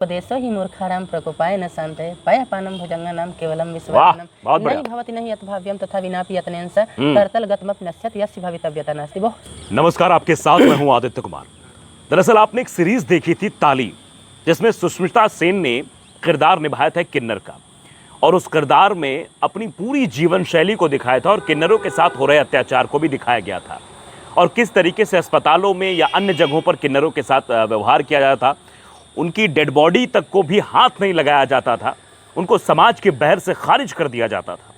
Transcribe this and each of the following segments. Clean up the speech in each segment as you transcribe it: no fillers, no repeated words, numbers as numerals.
उपदेशो हि मूर्खाणां प्रकोपाय न शान्ते पयःपानं भुजङ्गानां केवलं वाह, विश्वनाथनं बहुत बढ़िया। नहि भवति नहि यथभाव्यं तथा विनापि यत्नेन स कर्तलगतमपि नश्यति यस्य भवितव्यता नास्ति। बहुत नमस्कार, आपके साथ मैं हूं आदित्य कुमार। दरअसल आपने एक सीरीज देखी थी ताली, जिसमें सुष्मिता सेन ने किरदार निभाया था किन्नर का, और उस किरदार में अपनी पूरी जीवन शैली को दिखाया था और किन्नरों के साथ हो रहे अत्याचार को भी दिखाया गया था, और किस तरीके से अस्पतालों में या अन्य जगहों पर किन्नरों के साथ व्यवहार किया जाता था। उनकी डेड बॉडी तक को भी हाथ नहीं लगाया जाता था, उनको समाज के बहर से खारिज कर दिया जाता था।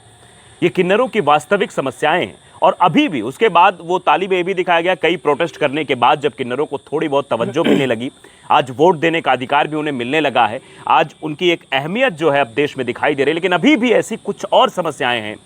ये किन्नरों की वास्तविक समस्याएं हैं, और अभी भी उसके बाद वो ताली में भी दिखाया गया, कई प्रोटेस्ट करने के बाद जब किन्नरों को थोड़ी बहुत तवज्जो मिलने लगी, आज वोट देने का अधिकार भी उन्हें मिलने लगा है, आज उनकी एक अहमियत जो है अब देश में दिखाई दे रही है। लेकिन अभी भी ऐसी कुछ और समस्याएं हैं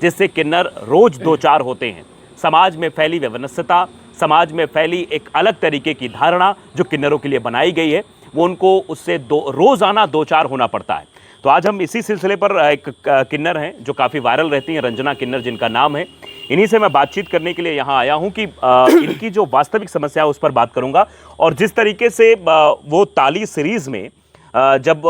जिससे किन्नर रोज दो चार होते हैं। समाज में फैली व्यवस्था, समाज में फैली एक अलग तरीके की धारणा जो किन्नरों के लिए बनाई गई है, वो उनको उससे रोजाना दो चार होना पड़ता है। तो आज हम इसी सिलसिले पर एक किन्नर हैं जो काफ़ी वायरल रहती हैं, रंजना किन्नर जिनका नाम है। इन्हीं से मैं बातचीत करने के लिए यहाँ आया हूँ कि इनकी जो वास्तविक समस्या है उस पर बात करूँगा, और जिस तरीके से वो ताली सीरीज़ में जब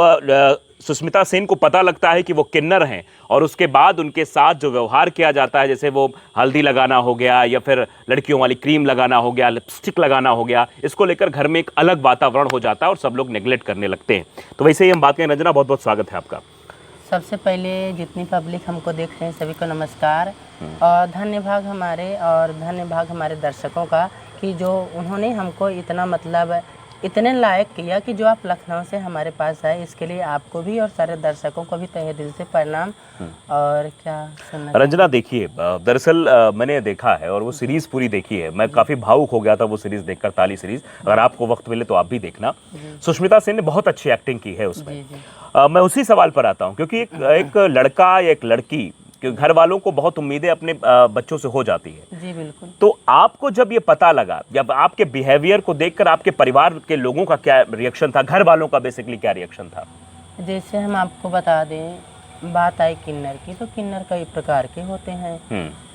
सुष्मिता सेन को पता लगता है कि वो किन्नर हैं, और उसके बाद उनके साथ जो व्यवहार किया जाता है, जैसे वो हल्दी लगाना हो गया या फिर लड़कियों वाली क्रीम लगाना हो गया, लिपस्टिक लगाना हो गया, इसको लेकर घर में एक अलग वातावरण हो जाता है और सब लोग नेग्लेक्ट करने लगते हैं। तो वैसे ही हम बात करें। रंजना, बहुत बहुत स्वागत है आपका। सबसे पहले जितनी पब्लिक हमको देख रहे हैं सभी को नमस्कार, और धन्यवाद हमारे दर्शकों का कि जो उन्होंने हमको इतना मतलब इतने लायक किया कि जो आप लखनऊ से हमारे पास आए, इसके लिए आपको भी और सारे दर्शकों को भी तहे दिल से प्रणाम। और क्या सुनना रंजना, देखिए, दरअसल मैंने देखा है और वो सीरीज़ पूरी देखी है। मैं काफ़ी भावुक हो गया था वो सीरीज़ देखकर, ताली सीरीज़। अगर आपको वक्त मिले तो आप भी देखना। सुष्मिता सेन ने बहुत अच्छी एक्टिंग की है उसमें। मैं उसी सवाल पर आता हूँ, क्योंकि एक लड़का या एक लड़की, घर वालों को बहुत उम्मीदें अपने बच्चों से हो जाती है। जी बिल्कुल। तो आपको जब ये पता लगा, जब आपके बिहेवियर को देखकर आपके परिवार के लोगों का क्या रिएक्शन था, घर वालों का बेसिकली क्या रिएक्शन था? जैसे हम आपको बता दें, बात आई किन्नर की, तो किन्नर कई प्रकार के होते हैं।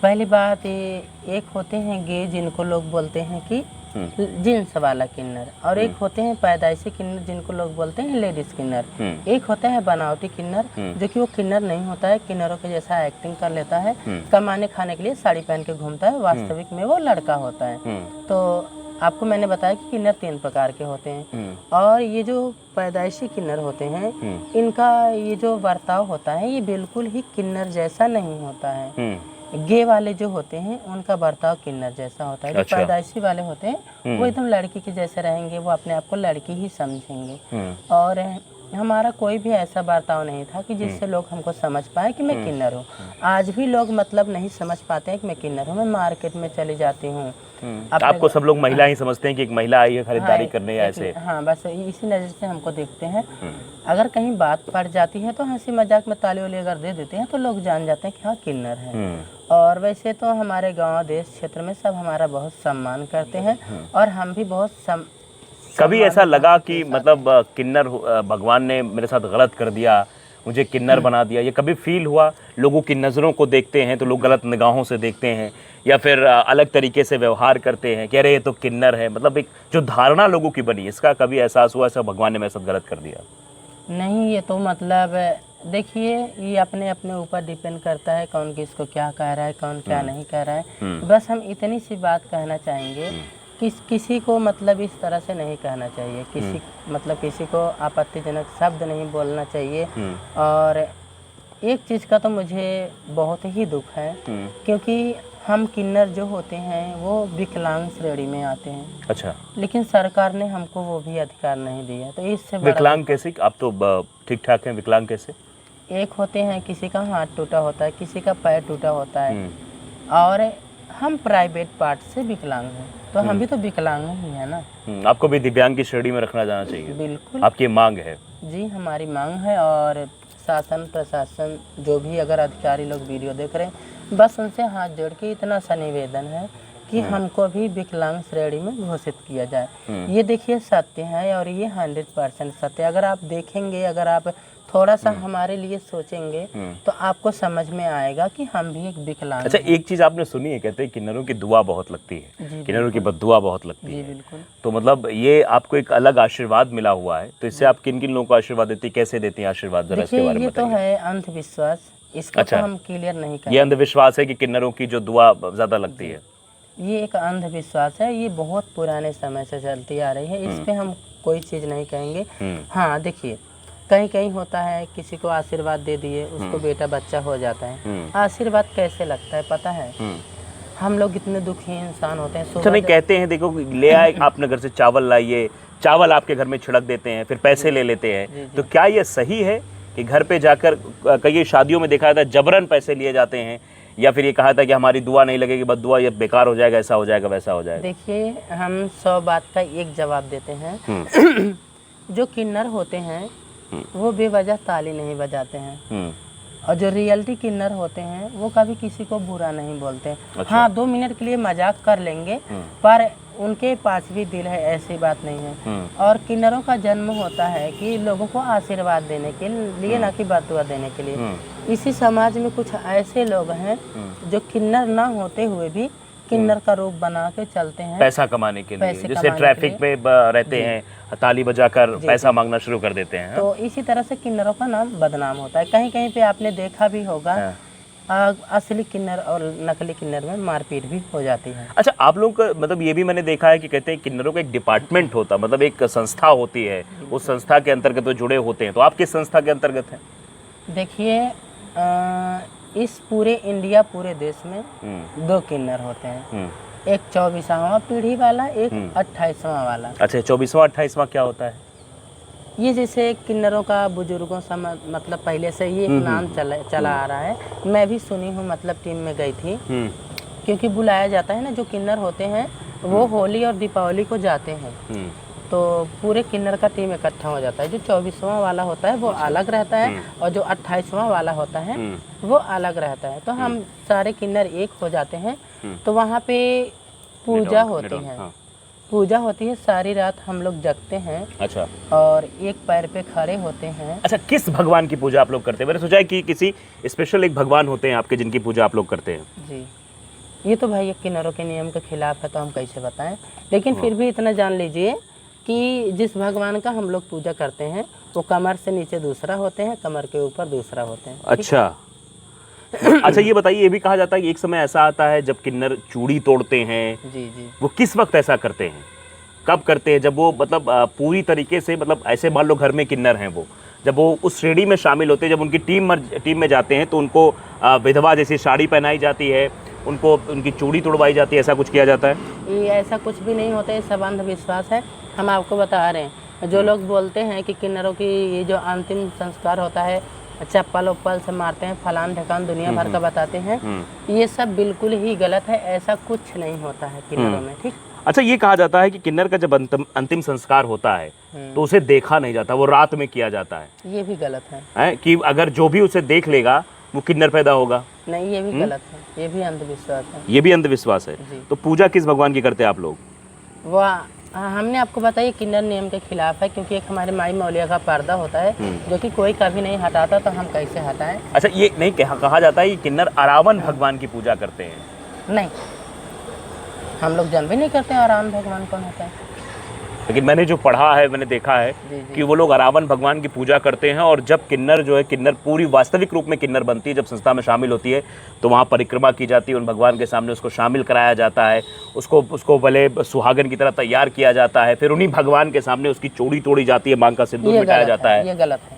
पहली बात ये, एक होते हैं गे जिनको लोग बोलते हैं कि जींस वाला किन्नर, और एक होते हैं पैदाइशी किन्नर जिनको लोग बोलते हैं लेडीज किन्नर। एक होता है बनावटी किन्नर, जो कि वो किन्नर नहीं होता है, किन्नरों के जैसा एक्टिंग कर लेता है, कमाने खाने के लिए साड़ी पहन के घूमता है, वास्तविक में वो लड़का होता है। तो आपको मैंने बताया कि किन्नर 3 प्रकार के होते हैं, और ये जो पैदाइशी किन्नर होते हैं, इनका ये जो बर्ताव होता है ये बिल्कुल ही किन्नर जैसा नहीं होता है। गे वाले जो होते हैं उनका बर्ताव किन्नर जैसा होता है। अच्छा। जो पैदाइशी वाले होते हैं वो एकदम लड़की के जैसे रहेंगे, वो अपने आप को लड़की ही समझेंगे। और हमारा कोई भी ऐसा बर्ताव नहीं था कि जिससे लोग हमको समझ पाए कि मैं किन्नर हूँ। आज भी लोग मतलब नहीं समझ पाते हैं कि मैं किन्नर हूँ। मैं मार्केट में चली जाती हूँ, आपको सब लोग महिला ही समझते हैं कि एक महिला आई है खरीदारी करने या ऐसे? हाँ, बस इसी नज़र से हमको देखते हैं। अगर कहीं बात पड़ जाती है तो हंसी मजाक में ताली वाली अगर दे देते हैं तो लोग जान जाते हैं कि हाँ किन्नर है। और वैसे तो हमारे गांव देश क्षेत्र में सब हमारा बहुत सम्मान करते हैं, और हम भी बहुत कभी ऐसा लगा कि मतलब किन्नर भगवान ने मेरे साथ गलत कर दिया, मुझे किन्नर बना दिया? ये कभी फील हुआ? लोगों की नज़रों को देखते हैं तो लोग गलत निगाहों से देखते हैं, या फिर अलग तरीके से व्यवहार करते हैं, कह रहे ये तो किन्नर है, मतलब एक जो धारणा लोगों की बनी, इसका कभी एहसास हुआ ऐसा भगवान ने मेरे साथ गलत कर दिया? नहीं, ये तो मतलब देखिए, ये अपने अपने ऊपर डिपेंड करता है कौन किसको क्या कह रहा है, कौन क्या नहीं कह रहा है। बस हम इतनी सी बात कहना चाहेंगे कि किसी को मतलब इस तरह से नहीं कहना चाहिए, किसी को आपत्तिजनक शब्द नहीं बोलना चाहिए। और एक चीज़ का तो मुझे बहुत ही दुख है, क्योंकि हम किन्नर जो होते हैं वो विकलांग श्रेणी में आते हैं। अच्छा। लेकिन सरकार ने हमको वो भी अधिकार नहीं दिया, तो इससे विकलांग कैसे? आप तो ठीक ठाक हैं, विकलांग कैसे? एक होते हैं किसी का हाथ टूटा होता है, किसी का पैर टूटा होता है, और हम प्राइवेट पार्ट से विकलांग हैं, तो हम भी तो विकलांग ही है ना। आपको भी दिव्यांग की श्रेणी में रखना जाना चाहिए। बिल्कुल, आपकी मांग है? जी, हमारी मांग है। और शासन प्रशासन जो भी अगर अधिकारी लोग वीडियो देख रहे हैं, बस उनसे हाथ जोड़ के इतना सा निवेदन है कि हमको भी विकलांग श्रेणी में घोषित किया जाए। ये देखिए सत्य है और ये 100% सत्य। अगर आप देखेंगे, अगर आप थोड़ा सा हमारे लिए सोचेंगे तो आपको समझ में आएगा कि हम भी एक विकलांग अच्छा, हैं। एक चीज आपने सुनी है, कहते हैं किन्नरों की दुआ बहुत लगती है, किन्नरों की बद्दुआ बहुत लगती जी है। बिल्कुल। तो मतलब ये आपको एक अलग आशीर्वाद मिला हुआ है, तो इससे आप किन किन लोगों को आशीर्वाद देती है, कैसे देती हैं आशीर्वाद, जरा इसके देखिए बारे में ये तो बताइए। है अंधविश्वास, इसको अच्छा। तो हम क्लियर नहीं ये करेंगे। अंधविश्वास है कि किन्नरों की जो दुआ ज्यादा लगती है। ये एक अंधविश्वास है, ये बहुत पुराने समय से चलती आ रही है, इस पे हम कोई चीज़ नहीं कहेंगे। हाँ देखिए, कहीं कहीं होता है किसी को आशीर्वाद दे दिए, उसको बेटा बच्चा हो जाता है। आशीर्वाद कैसे लगता है पता है? हम लोग इतने दुखी इंसान होते हैं। अच्छा, नहीं कहते हैं, देखो ले आए आपने घर से चावल लाइए, चावल आपके घर में छिड़क देते हैं, फिर पैसे ले लेते हैं, तो क्या ये सही है कि घर पे जाकर, कई शादियों में देखा था जबरन पैसे लिए जाते हैं, या फिर ये कहा था कि हमारी दुआ नहीं लगेगी, बस दुआ ये बेकार हो जाएगा, ऐसा हो जाएगा, वैसा हो जाएगा? देखिए हम 100 बात का एक जवाब देते हैं। जो किन्नर होते हैं वो बेवजह ताली नहीं बजाते हैं, और जो रियलिटी किन्नर होते हैं वो कभी किसी को बुरा नहीं बोलते। अच्छा। हाँ 2 मिनट के लिए मजाक कर लेंगे, पर उनके पास भी दिल है, ऐसी बात नहीं है। और किन्नरों का जन्म होता है कि लोगों को आशीर्वाद देने के लिए, ना कि बददुआ देने के लिए। इसी समाज में कुछ ऐसे लोग हैं जो किन्नर ना होते हुए भी किन्नर का रूप बना के चलते हैं पैसा कमाने के लिए, पैसे जैसे कमाने ट्रैफिक के में रहते हैं, ताली बजाकर पैसा मांगना शुरू कर देते हैं। तो इसी तरह से किन्नरों का नाम बदनाम होता है। कहीं कहीं पे आपने देखा भी होगा, असली किन्नर और नकली किन्नर में मारपीट भी हो जाती है। अच्छा, आप लोग का मतलब ये भी मैंने देखा है कि कहते हैं किन्नरों का एक डिपार्टमेंट होता, मतलब एक संस्था होती है, उस संस्था के अंतर्गत वो जुड़े होते हैं, तो आप किस संस्था के अंतर्गत हैं? देखिए इस पूरे इंडिया, पूरे देश में 2 किन्नर होते हैं, एक 24वां पीढ़ी वाला, एक 28वां वाला। अच्छा, 24वां 28वां क्या होता है? ये जैसे किन्नरों का बुजुर्गों से मतलब पहले से ही एक नाम चला आ रहा है। मैं भी सुनी हूँ, मतलब टीम में गई थी, क्योंकि बुलाया जाता है ना, जो किन्नर होते हैं वो होली और दीपावली को जाते हैं, तो पूरे किन्नर का टीम इकट्ठा हो जाता है। जो 24वां वाला होता है वो अलग रहता है, और जो 28वां वाला होता है वो अलग रहता है। तो हम सारे किन्नर एक हो जाते हैं, तो वहाँ पे पूजा होती है। पूजा होती है, सारी रात हम लोग जगते हैं। अच्छा। और एक पैर पे खड़े होते हैं। अच्छा, किस भगवान की पूजा आप लोग करते हैं? मैंने सोचा है कि किसी स्पेशल एक भगवान होते हैं आपके जिनकी पूजा आप लोग करते हैं। जी, ये तो भाई किन्नरों के नियम के खिलाफ है, तो हम कैसे बताएं, लेकिन फिर भी इतना जान लीजिए कि जिस भगवान का हम लोग पूजा करते हैं वो कमर से नीचे दूसरा होते हैं, कमर के ऊपर दूसरा होते हैं। अच्छा। अच्छा, ये बताइए, ये भी कहा जाता है कि एक समय ऐसा आता है जब किन्नर चूड़ी तोड़ते हैं। जी जी। वो किस वक्त ऐसा करते हैं, कब करते हैं? जब वो मतलब पूरी तरीके से, मतलब ऐसे मान लो घर में किन्नर हैं, वो जब वो उस श्रेणी में शामिल होते हैं, जब उनकी टीम में जाते हैं, तो उनको विधवा जैसी साड़ी पहनाई जाती है, उनको उनकी चूड़ी तोड़वाई जाती है, ऐसा कुछ किया जाता है? ये ऐसा कुछ भी नहीं होता है, सब अंधविश्वास है। हम आपको बता रहे हैं, जो लोग बोलते हैं कि किन्नरों की ये जो अंतिम संस्कार होता है चप्पल उप्पल से मारते हैं, फलान ढकान दुनिया भर का बताते हैं, ये सब बिल्कुल ही गलत है। ऐसा कुछ नहीं होता है किन्नरों में, ठीक। अच्छा, ये कहा जाता है कि किन्नर का जब अंतिम संस्कार होता है तो उसे देखा नहीं जाता, वो रात में किया जाता है। ये भी गलत है कि अगर जो भी उसे देख लेगा वो किन्नर पैदा होगा। नहीं, ये भी गलत है, ये भी अंधविश्वास है। ये भी अंधविश्वास है। तो पूजा किस भगवान की करते हैं आप लोग? वाह, हमने आपको बताया किन्नर नियम के खिलाफ है, क्योंकि एक हमारे माई मौलिया का पर्दा होता है जो कि कोई कभी नहीं हटाता, तो हम कैसे हटाएं? अच्छा, ये नहीं कहा जाता है कि किन्नर अरावन भगवान की पूजा करते हैं? नहीं, हम लोग जन भी नहीं करते हैं अरावन भगवान कौन होता है। लेकिन मैंने जो पढ़ा है, मैंने देखा है कि वो लोग अरावन भगवान की पूजा करते हैं, और जब किन्नर जो है, किन्नर पूरी वास्तविक रूप में किन्नर बनती है, जब संस्था में शामिल होती है, तो वहाँ परिक्रमा की जाती है, उन भगवान के सामने उसको शामिल कराया जाता है, उसको भले सुहागन की तरह तैयार किया जाता है, फिर उन्हीं भगवान के सामने उसकी चूड़ी तोड़ी जाती है, मांग का सिंदूर मिटाया जाता है। ये गलत है।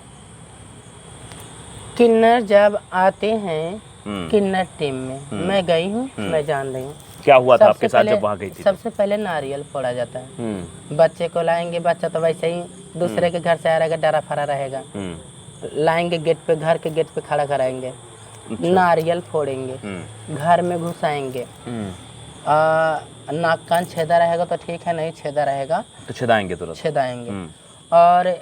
किन्नर जब आते हैं किन्नर टीम में, मैं गई हूँ, मैं जान रही हूँ क्या हुआ था आपके साथ जब वहाँ गई थी? सबसे पहले नारियल फोड़ा जाता है, बच्चे को लाएंगे, बच्चा तो वैसे ही दूसरे के घर से आ रहेगा, डरा फरा रहेगा, लाएंगे गेट पे, घर के गेट पे खड़ा कराएंगे, नारियल फोड़ेंगे, घर में घुसाएंगे, नाक कान छेदा रहेगा तो ठीक है, नहीं छेदा रहेगा तो छेदाएंगे, तुरंत छेदाएंगे। और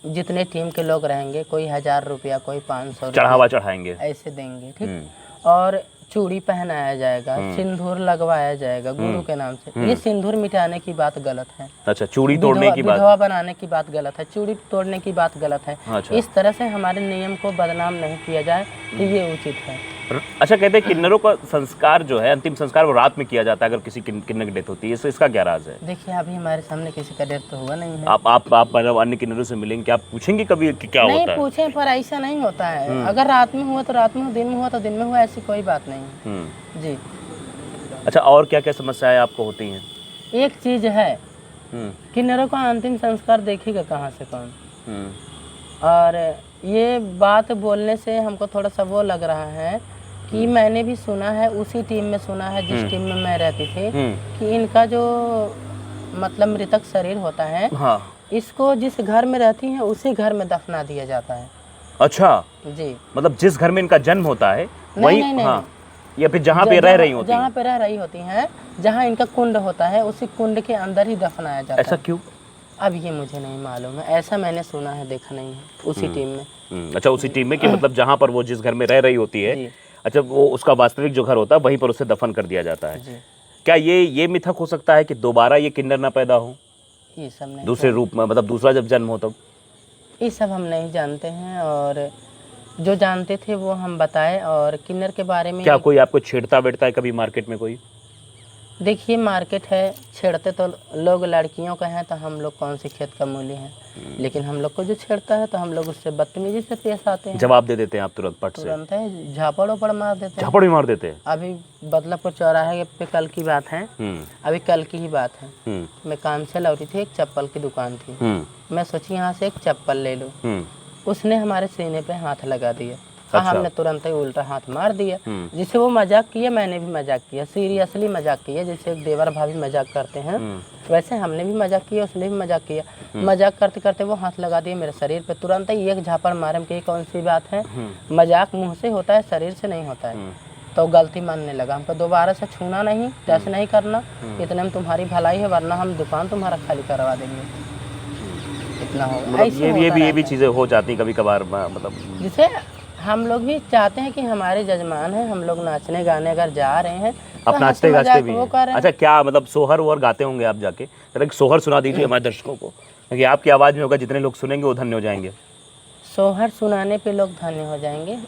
जितने टीम के लोग रहेंगे, कोई 1000 रुपया, कोई 500 चढ़ावा चढ़ाएंगे, ऐसे देंगे, ठीक। और चूड़ी पहनाया जाएगा, सिंदूर लगवाया जाएगा गुरु के नाम से। ये सिंदूर मिटाने की बात गलत है। अच्छा, चूड़ी तोड़ने की बात, विधवा बनाने की बात गलत है, चूड़ी तोड़ने की बात गलत है। अच्छा। इस तरह से हमारे नियम को बदनाम नहीं किया जाए तो ये उचित है। अच्छा, कहते हैं किन्नरों का संस्कार जो है, अंतिम संस्कार वो रात में किया जाता है अगर किसी किन्नर की डेथ होती है, इसका क्या राज है? देखिए, अभी हमारे सामने किसी का डेथ तो हुआ नहीं है। आप मतलब अन्य किन्नरों से मिलेंगे, क्या आप पूछेंगे कभी कि क्या होता है? नहीं पूछे, पर ऐसा नहीं होता है। अगर रात में हुआ तो रात में, दिन में हुआ तो दिन में हुआ, ऐसी कोई बात नहीं है जी। अच्छा, और क्या क्या समस्याएं आपको होती हैं? एक चीज है, किन्नरों का अंतिम संस्कार देखेगा कहाँ से कौन। और ये बात बोलने से हमको थोड़ा सा वो लग रहा है कि मैंने भी सुना है, उसी टीम में सुना है जिस टीम में मैं रहती थी, कि इनका जो मतलब मृतक शरीर होता है, हाँ, इसको जिस घर में रहती है उसी घर में दफना दिया जाता है। अच्छा जी, मतलब जिस घर में इनका जन्म होता है वही, नहीं, हाँ, या फिर जहाँ पे रह रही होती है, जहाँ पे रह रही होती हैं, जहाँ इनका कुंड होता है उसी कुंड के अंदर ही दफनाया जाता है। ऐसा क्यों? अब ये मुझे नहीं मालूम है, ऐसा मैंने सुना है, देखा नहीं है उसी टीम में। अच्छा, उसी टीम में कि मतलब जहाँ पर वो जिस घर में रह रही होती है, अच्छा, वो उसका वास्तविक जो घर होता है वहीं पर उसे दफन कर दिया जाता है। क्या ये मिथक हो सकता है कि दोबारा ये किन्नर ना पैदा हो? ये सब नहीं, दूसरे रूप में, मतलब दूसरा जब जन्म हो तब? ये सब हम नहीं जानते हैं, और जो जानते थे वो हम बताए। और किन्नर के बारे में क्या कोई आपको छेड़ता वेड़ता है कभी मार्केट में कोई? देखिए, मार्केट है, छेड़ते तो लोग लड़कियों का हैं, तो हम लोग कौन सी खेत का मूली हैं। लेकिन हम लोग को जो छेड़ता है तो हम लोग उससे बदतमीजी से पेश आते हैं। जवाब दे देते हैं आप तुरंत पट से? तुरंत है, झापड़ ओपड़ मार देते हैं। झापड़ भी मार देते हैं? अभी बदलापुर चौराहे पे कल की बात है, अभी कल की ही बात है। मैं काम से लौटी थी, एक चप्पल की दुकान थी, मैं सोची यहाँ से एक चप्पल ले लूं। उसने हमारे सीने पे हाथ लगा दिया। अच्छा। हमने तुरंत ही उल्टा हाथ मार दिया। जिसे वो मजाक किया, मैंने भी मजाक किया, सीरियसली मजाक किया, जैसे एक देवर भाभी मजाक करते हैं वैसे हमने भी मजाक किया, उसने भी मजाक किया। मजाक करते करते वो हाथ लगा दिया मेरे शरीर पे, तुरंत ही एक झापड़ मारे कि कौन सी बात है, मजाक मुंह से होता है, शरीर से नहीं होता है। तो गलती मानने लगा, हमको दोबारा से छूना नहीं, टच नहीं करना, इतने में तुम्हारी भलाई है, वरना हम दुकान तुम्हारा खाली करवा देंगे, इतना होगा। ये भी चीजें हो जाती कभी कभार, मतलब जिसे हम लोग भी चाहते हैं कि हमारे जजमान हैं, हम लोग नाचने गाने अगर जा रहे हैं आप नाचते गाते भी हैं। अच्छा, क्या मतलब सोहर वोहर गाते होंगे आप जाके? जरा सोहर सुना दीजिए हमारे दर्शकों को, क्योंकि आपकी आवाज़ में होगा, जितने लोग सुनेंगे वो धन्य हो जाएंगे। सोहर सुनाने पे लोग धन्य हो जाएंगे।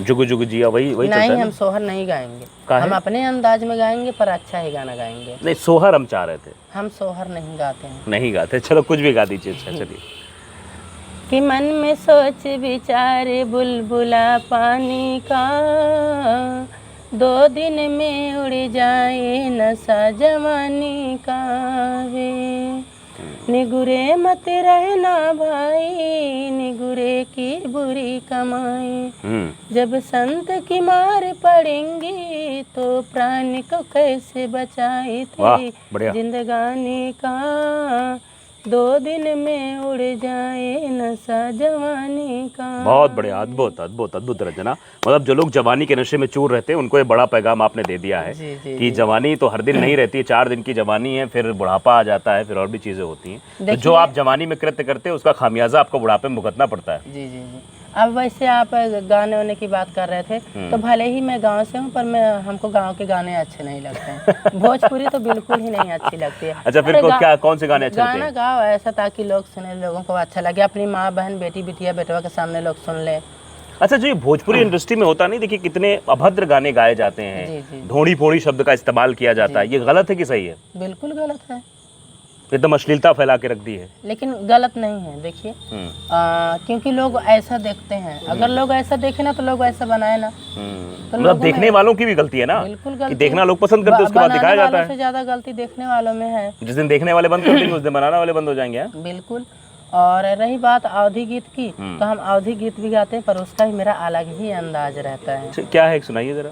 जुगु जुगु जिया, वही नहीं, हम सोहर नहीं गाएंगे, हम अपने अंदाज में गाएंगे, पर अच्छा ही गाना गाएंगे। नहीं, सोहर हम चाह रहे थे। हम सोहर नहीं गाते हैं। नहीं गाते, चलो कुछ भी गा दीजिए। अच्छा, चलिए। कि मन में सोच विचारे बुलबुला पानी का, 2 दिन में उड़ जाए नशा जवानी का वे। निगुरे मत रहना भाई, निगुरे की बुरी कमाई, जब संत की मार पड़ेंगी तो प्राण को कैसे बचाए थे। जिंदगानी का 2 दिन में उड़ जाए नशा जवानी का। बहुत बढ़िया, अद्भुत अद्भुत अद्भुत रचना। मतलब जो लोग जवानी के नशे में चूर रहते हैं उनको ये बड़ा पैगाम आपने दे दिया है कि जवानी तो हर दिन नहीं रहती है, 4 दिन की जवानी है, फिर बुढ़ापा आ जाता है, फिर और भी चीजें होती हैं। तो जो आप जवानी में कृत्य करते हैं उसका खामियाजा आपको बुढ़ापे में भुगतना पड़ता है। जी जी जी। अब वैसे आप गाने वाने की बात कर रहे थे, तो भले ही मैं गांव से हूँ, पर हमको गांव के गाने अच्छे नहीं लगते हैं। भोजपुरी तो बिल्कुल ही नहीं अच्छी लगती है। अच्छा, फिर कौन से गाने अच्छे लगते हैं? गाना गाओ ऐसा ताकि लोग सुने, लोगों को अच्छा लगे, अपनी माँ बहन बेटी बिटिया बेटवा के सामने लोग सुन ले। अच्छा, जो ये भोजपुरी इंडस्ट्री में होता नहीं, देखिए कितने अभद्र गाने गाए जाते हैं, ढोड़ी फोड़ी शब्द का इस्तेमाल किया जाता है, ये गलत है कि सही है? बिल्कुल गलत है, एकदम अश्लीलता फैला के रख दी है। लेकिन गलत नहीं है, देखिए, क्योंकि लोग ऐसा देखते हैं, अगर लोग ऐसा देखे ना तो लोग ऐसा बनाए ना, तो मतलब देखने वालों की भी गलती है ना। बिल्कुल गलती, देखना लोग पसंद करते हैं, उसके बाद दिखाया जाता है। से ज्यादा गलती देखने वालों में है। जिस दिन देखने वाले बंद कर देंगे उस दिन बनाने वाले बंद हो जाएंगे। बिल्कुल। और रही बात अवधी गीत की, तो हम अवधी गीत भी गाते हैं, पर उसका ही मेरा अलग ही अंदाज रहता है। क्या है, सुनाइए जरा।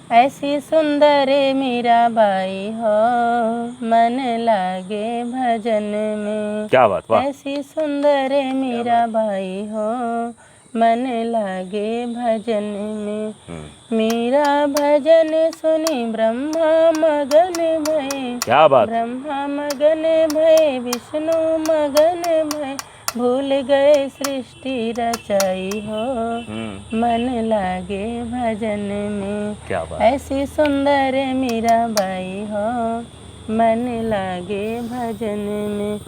ऐसी सुंदर मीराबाई हो, मन लागे भजन में। क्या बात, वाह। ऐसी सुंदर मीराबाई हो, मन लागे भजन में। मीरा भजन सुनी ब्रह्मा मगन भय। क्या बात। ब्रह्मा मगन भय, विष्णु मगन भय, भूल गए सृष्टि रचाई हो, मन लागे भजन में। क्या बात। ऐसी सुंदर मीराबाई हो, मन लागे भजन में।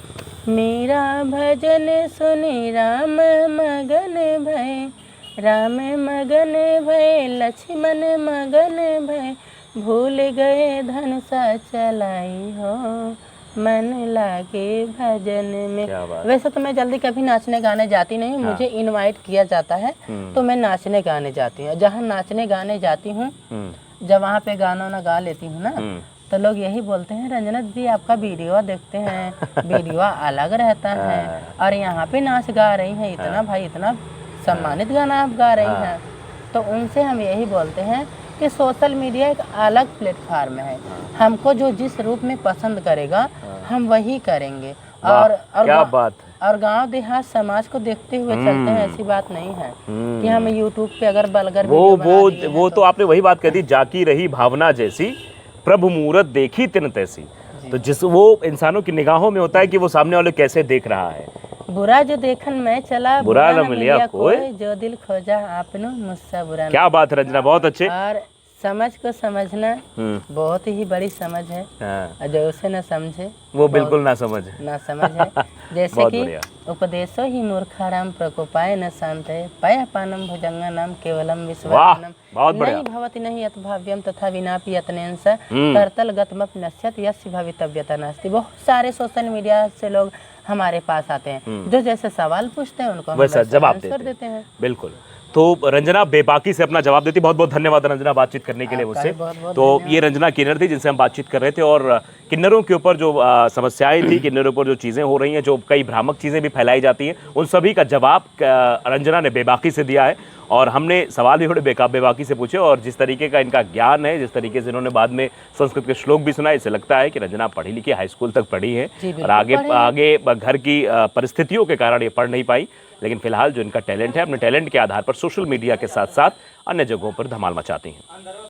मीरा भजन सुनी राम मगन भय, राम मगन भय लक्ष्मण मगन भय, भूल गए धन सा चलाई हो, मन लागे भजन में। वैसे तो मैं जल्दी कभी नाचने गाने जाती नहीं हूँ, मुझे इनवाइट किया जाता है तो मैं नाचने गाने जाती हूँ। जहाँ नाचने गाने जाती हूँ, जब वहाँ पे गाना ना गा लेती हूँ ना, तो लोग यही बोलते हैं रंजना दीदी आपका वीडियो देखते हैं, वीडियो अलग रहता है, और यहाँ पे नाच गा रही हैं, इतना भाई इतना सम्मानित गाना आप गा रही हैं। तो उनसे हम यही बोलते हैं कि सोशल मीडिया एक अलग प्लेटफार्म है, हमको जो जिस रूप में पसंद करेगा हम वही करेंगे। और क्या बात है। और गांव देहात समाज को देखते हुए चलते हैं, ऐसी बात नहीं है कि हम यूट्यूब पे अगर बलगर वो तो आपने वही बात कह दी, जाकी रही भावना जैसी, प्रभु मूरत देखी तिन तैसी। तो जिस वो इंसानों की निगाहों में होता है कि वो सामने वाले कैसे देख रहा है। बुरा जो देखन मैं चला, बुरा न मिलिया कोई, जो दिल खोजा आपनो मुझसे बुरा। क्या बात है रंजना, बहुत अच्छे। और समझ को समझना बहुत ही बड़ी समझ है, और जो उसे न समझे वो बिल्कुल ना समझ है। जैसे कि उपदेशो ही मूर्खाणाम प्रकोपाय न शांत पाया पानम भुजंगा नाम केवलम विश्वनाम नहीं भवति नहीं यत भाव्यम तथा विनापि यत्नेन स कर्तल गतमप नश्यत यस्य भवितव्यता नास्ति। बहुत सारे सोशल मीडिया से लोग हमारे पास आते हैं, जो जैसे सवाल पूछते हैं उनको वैसा जवाब देते हैं। बिल्कुल। तो रंजना बेबाकी से अपना जवाब देती। बहुत बहुत धन्यवाद रंजना बातचीत करने के लिए मुझसे। तो ये रंजना किन्नर थी जिनसे हम बातचीत कर रहे थे, और किन्नरों के ऊपर जो समस्याएं थी, किन्नरों पर जो चीज़ें हो रही हैं, जो कई भ्रामक चीज़ें भी फैलाई जाती हैं, उन सभी का जवाब रंजना ने बेबाकी से दिया है। और हमने सवाल भी थोड़े बेबाकी से पूछे, और जिस तरीके का इनका ज्ञान है, जिस तरीके से इन्होंने बाद में संस्कृत के श्लोक भी सुनाए, इससे लगता है कि रंजना पढ़ी लिखी, हाई स्कूल तक पढ़ी है, और आगे घर की परिस्थितियों के कारण ये पढ़ नहीं पाई। लेकिन फिलहाल जो इनका टैलेंट है, अपने टैलेंट के आधार पर सोशल मीडिया के साथ साथ अन्य जगहों पर धमाल मचाती हैं।